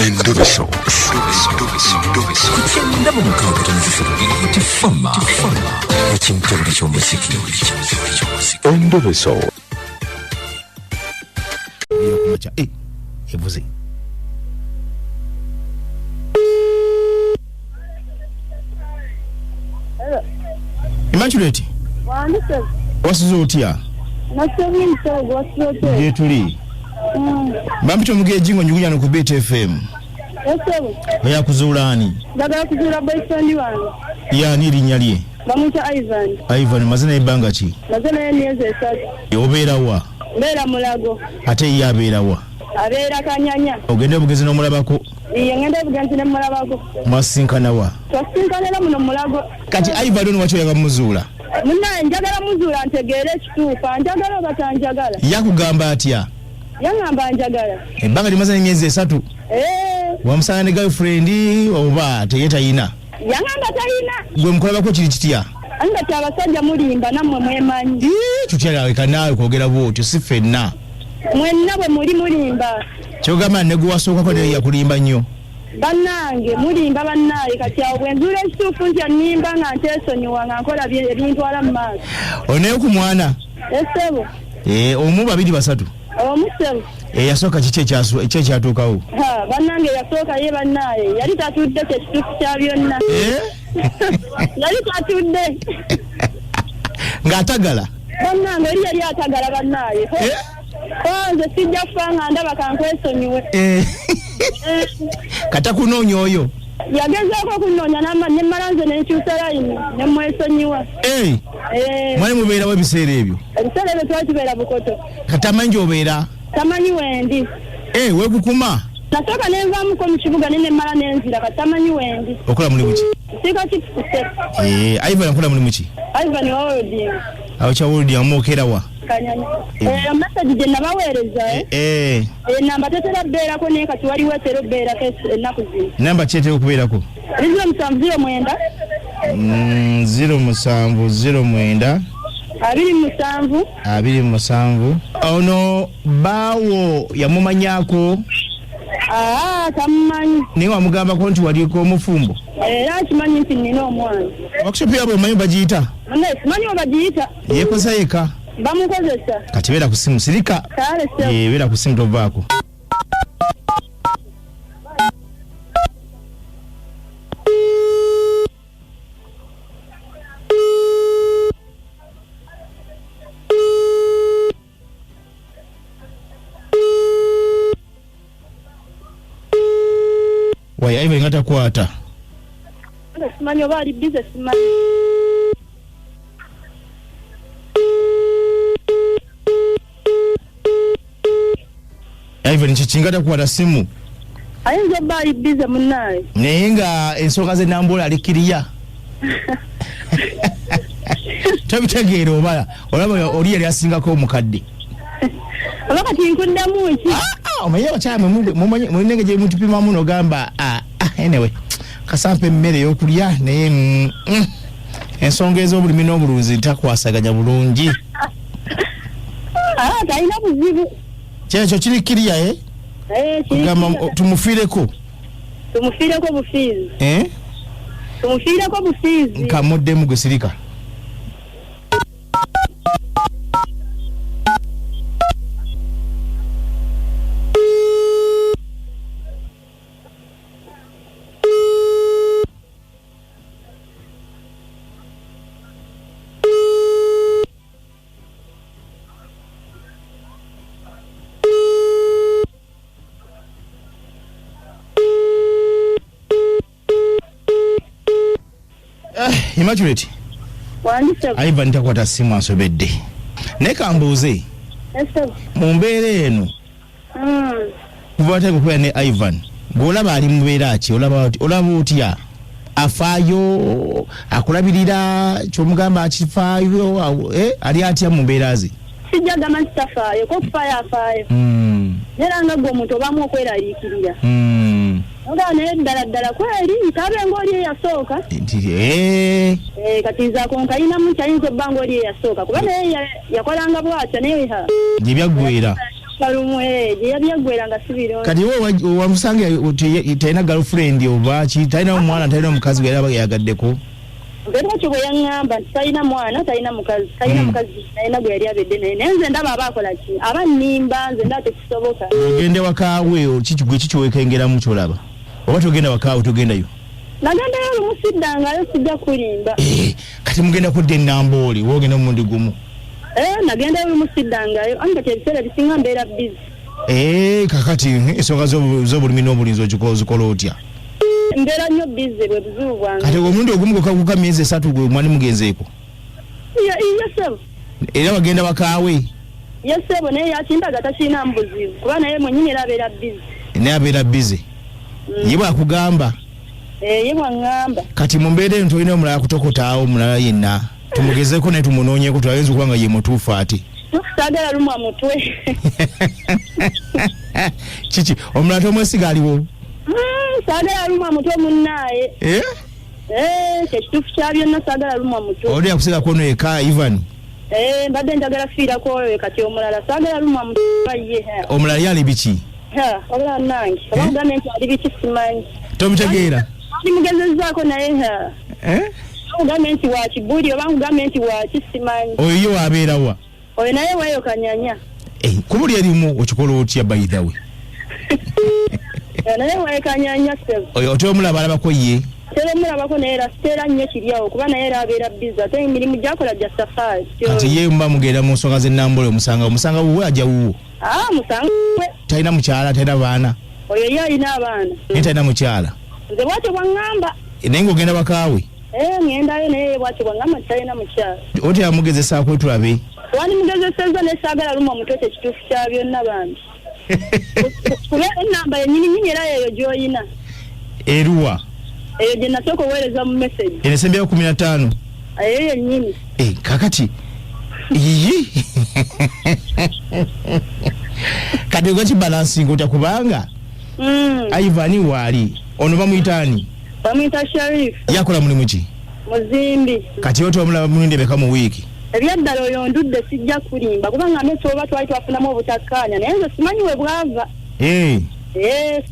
Endobeso. Kugenda mu mukaaga tifama ekintu buli ky'omuziki. Endobeso. Evuze. Immaculate. Wandise. Wasuzo otya? Nasomi mtogo wasuzo. Je tuli. Bampito mugejingo nyugunya no ku BT FM. Esebo. Oya kuzulani. Daga kuzula boyfriend wange. Ya ni linyalye. Bamucha Ivan. Ivan mazina ibanga ki? Mazina y'emyezi 3. Obeera wa? Mbeera Mulago. Ate ye abeera wa? Abeera Kanyanya. Ogende bugezi n'omulabako? Iye ngende bugezi n'omulabako. Mwasinkana wa? Twasinkanira muno Mulago. Kati Ivan ono wacho yaga muzuula. Munna njagala muzuula ntegeere ekituufu, njagala oba tanjagala. Yakugamba atya? Yangamba njagala. Ebbanga limaze emyezi 3. Wamusanga ne girlfriend oba teyina? Yangamba tayina. Gwe mukolabako kiri kitya? Anga kyabasajja mulimba nammwe mwemanyi. Tukyalaweka naawe kwogera bwotyo si ffenna. Mwenna bwe muli mulimba. Kyogamba ne gwe wasookako ne yakulimba nnyo. Bannange mulimba bannaaye kati awo bwe nzuula ekituufu nti annimba nga nteesonyiwa nga nkola ebintwala mu maaso. Oneeyo ku mwana? Essebo. Omu babiri basatu? Omusebo. Yasooka kiki ekyatuukawo? Bannange yasooka ye bannaaye yali tatudde kyekituufu kya byonna. Yali tatudde. Ng'atagala? Bannange yali atagala bannaaye. Nze sijja kufa nga ndaba kankwesonyiwe. Kata kunoonya oyo? Yagezaako okunoonya ne mmala nze ne nkyusa layini ne mwesonyiwa. Mwali mubeerawo ebiseera ebyo? Ebiseera ebyo twali tubeera Bukoto. Kati amanyi gy'obeera? Tamanyi wendi. Weekukuma? Nasooka ne nvaamuko mu kibuga ne mmala n'enzira kati tamanyi wendi. Okola mulimu ki? Siika kikuse. Ivan akola mulimu ki? Ivan wa Wolding. Awo kya Wolding amuokeera wa? Kanyanya. Message gye nabaweereza namba tetera bbeerako naye kati waliwo etera obbeerako ennaku zino. Namba ki etera okubeerako? 0709 0709 27 ono baawo yamumanyaako? Tamumanyi. Naye wamugambako nti waliko omufumbo? Era akimanyi nti nina omwana. Workshop yabwe omanyi bagiyita? Simanyi we bagiyita. Yeekoza yeka? Bamukozesa. Kati beera ku simu sirika? Beera ku simu tovaako. Wayi Ivan nga takwata. Simanyi oba ali busy simanyi. Ivan kikinga takwata simu. Ayinza obba ali busy munnaaye. Naye nga ensonga ze Nambola alikiriya. Tabitegeera oba olaba oli yali asingako omukadde. Oba kati nkuddamu ki? Omanyi abakyala mulenge gye mutupimamu n'ogamba anyway kasampa emmere ey'okulya naye ensonga ez'obulimi n'obulunzi takwasaganya bulungi. Talina buzibu. Kyekyo kirikiriya kugamba tumufiireko. Tumufiireko bufiizi. Tumufiireko bufiizi. Nkamuddemu gwe sirika. Immaculate. Wandise. Ivan takwata simu asobedde. Naye kambuuze. Mu mbeera eno. Kuva atakukwera ne Ivan. Bw'olaba ali mu mbeera ki? Olaba otya? Afaayo, akulabirira, ky'omugamba akifaayo, ali atya mu mbeera ze? Sijja gamba nti tafaayo, ko kufaayo afaayo. Era nga gwe omuntu obaamu okweraliikirira. Nga naye ddala kweri nkabe ng'oli eyasooka. Kati nzaako nkayinamu nti ayinza obba ng'oli eyasooka kuba naye yakolanga bw'atyo naye gye byaggwera. Salumwe yabyagwera nga sibiro. Kati wo wamusanga tayina girlfriend oba ki tayina omwana tayina omukazi gwe yaba yagaddeko. Ngero kyo yangamba tayina mwana tayina mukazi tayina gwe yali abedde naye nenze ndaba abakola ki abannimba nze ndate kisoboka. Ogende wakaawe kikiwekengera mu kyolaba. Oba togenda wakaawe togendayo. Nagenda yo musidangayo sijja kulimba. Kati mugenda kudde Nambooli wogenda mu mundi gumu. Nagenda yo musidangayo anga kyebisera bisinga mbeera busy. Kakati ensonga z'obulimi n'obulinzi ozikola otya? Mbeera nnyo busy bwe buzibu bwange. Kati omuntu ogumu gokakuka myezi 3 gwe mwani mugenzeeko? Yes. Era bagenda wakaawe? Yes, naye yakimbaga tasina mbuzibu kuba naye mwennyini era abeera busy. Naye abeera busy. Ye bwakugamba? Ye bwangamba. Kati mu mbeera eno tolina omulala kutokotaawo omulala yenna. Tumugezeeko naye tumunoonyeeko twayinza okuba nga ye mutuufu ate. Saagala lumwa mutwe. Kiki omulala tomwesiga aliwo? Saagala lumwa mutwe munnaaye. Kyekituufu kya byonna saagala lumwa mutwe. Oli yakusiga kono eka Ivan? Mbadde njagala fiirako oyo kati omulala saagala lumwa mutwe ye. Omulala yali biki? Olala nange. Oba kugambye nti ali biki simanyi. Tomutegeera? Ndi mugezezzaako naye kugambye nti wa kibuli oba nkugambye nti wa kisimanyi. Oyo ye wabeera wa? Oyo naye weeyo kanyanya. Kubuli erimu okikola otya by the way? Naye weeyo kanyanya sebo. Oyo otomulaba alabako ye? Teramulabako naye era siteera nnyo kiryawo kuba naye era abeera biza ate emirimu gyakola gya safari. Kati ye mba mugenda mu nsonga z'ennambula omusanga wuwe ajja wuwo? Musanga we. Talina mukyala talina baana? Oyo ye alina abaana. Naye talina mukyala? Nze bwatyo bwangamba. Naye ng'ogenda wakaawe? Ngendayo naye bwatyo bwangamba talina mukyala. Oti amugezesaako tulabe? Wani mugezeseza ne saagala lumwa mutwe kyekituufu kya byonna bambi. Kuba ennamba yennyini era eyo gy'oyina. Eruwa? Eyo gye nasooka oweereza mu message. Enesembyayo 15? Eyo yennyini. Kakati kati ogwa kibalansinga otya kubanga Ivan waali ono bamuyitaani? Bamuyita Sharif. Yakola mulimu ki? Muzimbi. Kati oti omulaba mulundi beka mu wiiki? Ebyaddala oyo ndudde sijja kulimba kubanga amesi oba twali twafunamu obutakkaanya naye nze simanyi we bwava.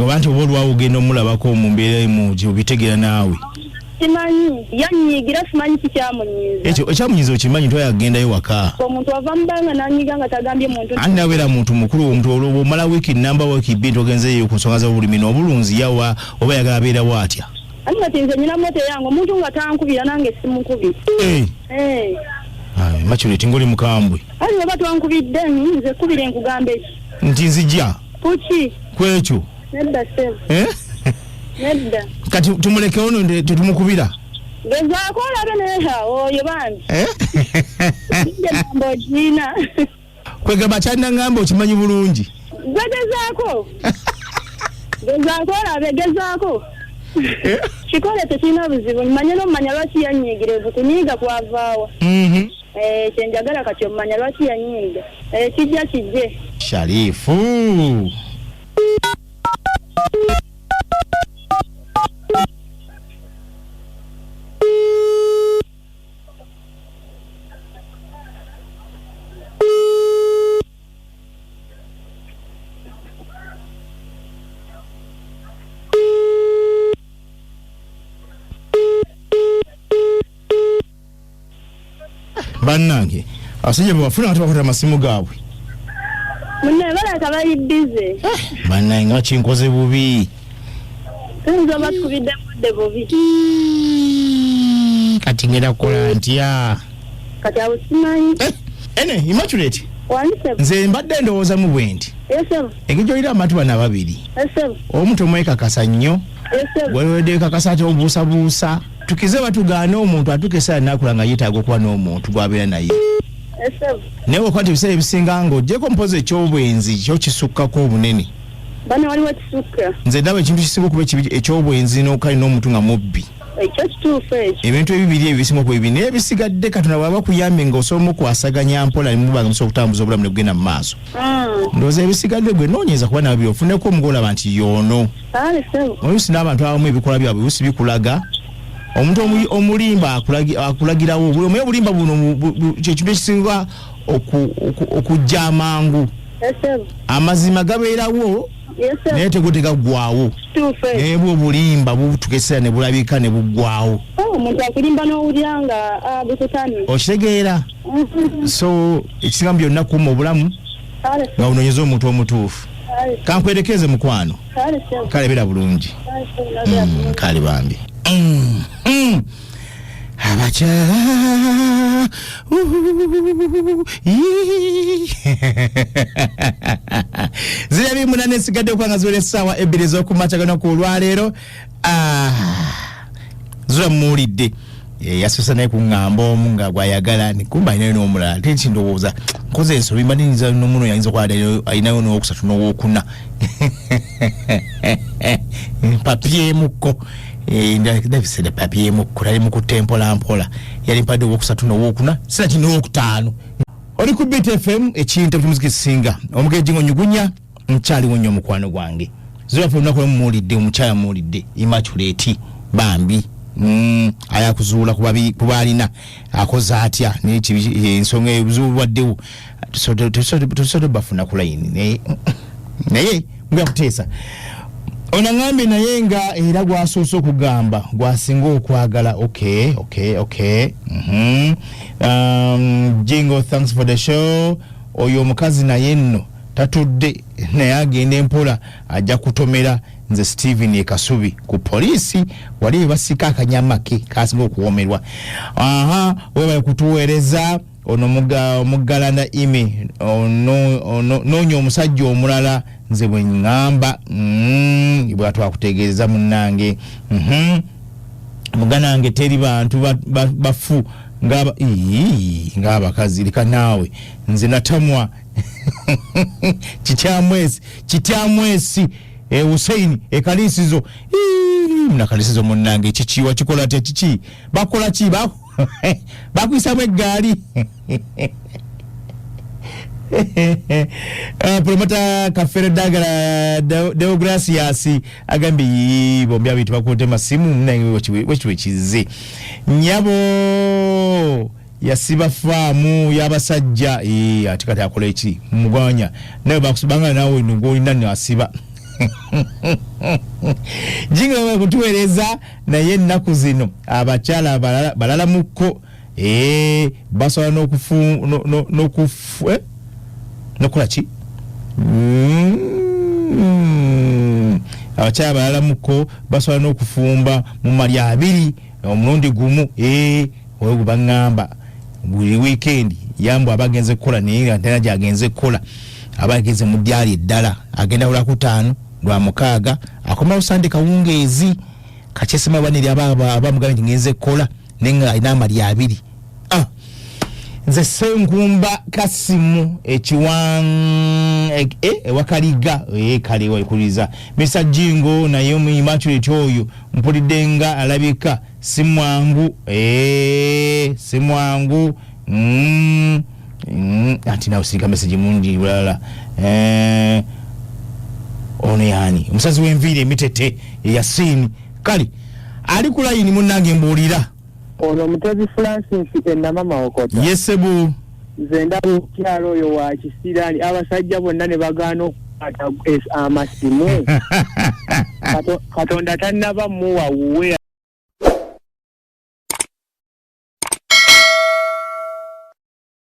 Oba nti oba olwawo ogenda omulabako mu mbeera emu gyobitegeera naawe? Simanyi yanyiigira simanyi kikyamunyiiza. Ekyo ekyamunyiiza okimanyi twayagendayo waka. Omuntu ava mubanga nanyiga nga tagambye muntu. Andi nabeera muntu mukulu omuntu olwo omala wiiki namba wiiki bbiri togenzeeyo ku nsonga z'obulimi n'obulunzi yawa oba yagala abeerawo atya? Ani kati nze nyina moto yange omuntu nga tankubira nange simukubira. Maturity ngoli mukambwe. Ali oba twankubidde nze kubire nkugamba eki. Nti nzijja. Kuki? Kwekyo. Nedda sebo. Nedda. Kati tumuleke ono tetumukubira. Gezaako olabe naye oyo bambi. Nje nambo jina. Kwegamba kyalina ngamba okimanyi bulungi. Gezaako. Gezaako olabe gezaako. Kikole tekirina buzibu mmanye n'omumanya lwaki yanyiigirevu kunyiiga kwavaawa. Kyenjagala kati omumanya lwaki yanyiiga. Kijja kijje. Sharifu. Bannange abasajja bwafuna nga tebakwata amasimu gaabwe munne balaka bali bize bannange nga kinkoze bubi nzo batukubidde mudde bubi kati ngenda kukola ntya kati abo simanyi ene Immaculate nze mbadde ndowoozamu bwe nti ekijoyira amatu bana babiri omu tomwekakasa nnyo weweddeko kakasa ate obuusabuusa tukize batugaana omuntu atukesa nakula nga yeetaaga okuba n'omuntu gwabeera naye naye okwati ebiseera ebisinga ng'ogyeko mpozi ekyobwenzi kyo kisukkako obunene bano waliwo ekisukka nze ndaba ekintu kisinga okuba ekyobwenzi n'okali n'omuntu nga mubbi ekyo kituufu ekyo ebintu ebibiri ebyo bisinga okuba ebibi naye bisigadde Katonda bw'aba kuyambye ng'osobola okwasaganya mpola ne muba nga musobola okutambuza obulamu ne kugenda mu maaso ndowooza ebisigadde gwe noonyeza kuba nabyo ofuneko omugolaba nti yoono oluusi n'abantu abamu ebikola byabwe oluusi bikulaga omuntu omulimba akulagirawo buli obulimba buno kyekintu ekisinga okujja amangu amazima gabeerawo naye tegutegagwawo naye bwobulimba butukesera ne bulabika ne buggwawo omuntu akulimba n'owulira nga bukutamye okitegeera so ekisinga mu byonna kuuma obulamu nga unoonyeza omuntu omutuufu kankwerekeze mukwano kalebera bulungi kale bambi abakyala zirabi munane sigadde okwanga ziwere essaawa ebbiri ez'okumakya ku olwaleero zula muwulidde yasusa naye kuŋŋamba omu nga gwayagala nikumba alinayo n'omulala ate nti ndowooza nkoze ensobi mba niyinza n'omuno yayinza okwala alinayo n'owokusatu n'owokuna papyemukko ndavisede papyemukko tali mukutte mpolampola yali mpadde owokusatu n'owokuna sinati n'owokutaano oli ku Beat FM ekintu kimuziki singa omugeji ngonyugunya nkyaliwo nnyo omukwano gwange zirafu olunaku lwe mumuwulidde omukyala mumuwulidde Immaculate Bambi ayakuzuula kubalina akoze atya ensonga ebuzibuwaddewo tusobola bafuna ku layini naye mbuyakuteesa onaŋambye naye nga era gwasoose okugamba gwasinga okwagala okay Jingo, thanks for the show. Oyo omukazi naye nno tatudde naye agenda empola ajja kutomera nze Steven Ekasubi ku poliisi wali basika akanyamake kasinga okuwomerwa webaye kutuweereza ono omuggalanda ime noonya omusajja omulala nze bwe ŋŋamba bwe twakutegeereza munnange muganange teri bantu bafu ng'abakazi leka naawe nze natamwa kityamwesi Hussein ekalisizo munakalisizo munnange kikiwa kikola te kiki bakola ki bakwisamu eggaali promota Kafere Dagala Deogracias agambye bombi abitu bakote masimu nange wekiwe kize nyabo yasiba faamu y'abasajja ati kati akola eki mugwanya naye bakusubanga nawe ngo nani asiba Jingo kutuweereza naye ennaku zino abakyala balala mukko basobola nokola ki abakyala balala mukko basobola n'okufumba mu mali abiri omulundi gumu oyo gubaŋŋamba buli weekend yambu abagenze kukola naye nga ntena gyagenze kukola abagenze mu dyali eddala agenda Lwakutaano Lwamukaaga akomawo Sande kawungeezi kakyesema baneri abamugana ngenze kukola naye nga alina amali abiri nze Senkumba Kasimu ewakaliga kale walikuliza Mr. Jingo naye mu Immaculate oyo mpulidde nga alabika simwangu ati na usika message mundi wala ono yani musazi w'enviiri emitete Yasini kali ali ku line munnange mbuulira ono Mutezi Francis enamama okota yesebu nze ndaba omukyalo oyo wa kisirani abasajja bonna ne bagaana okukwata amasimu Katonda tannaba muwa wuwe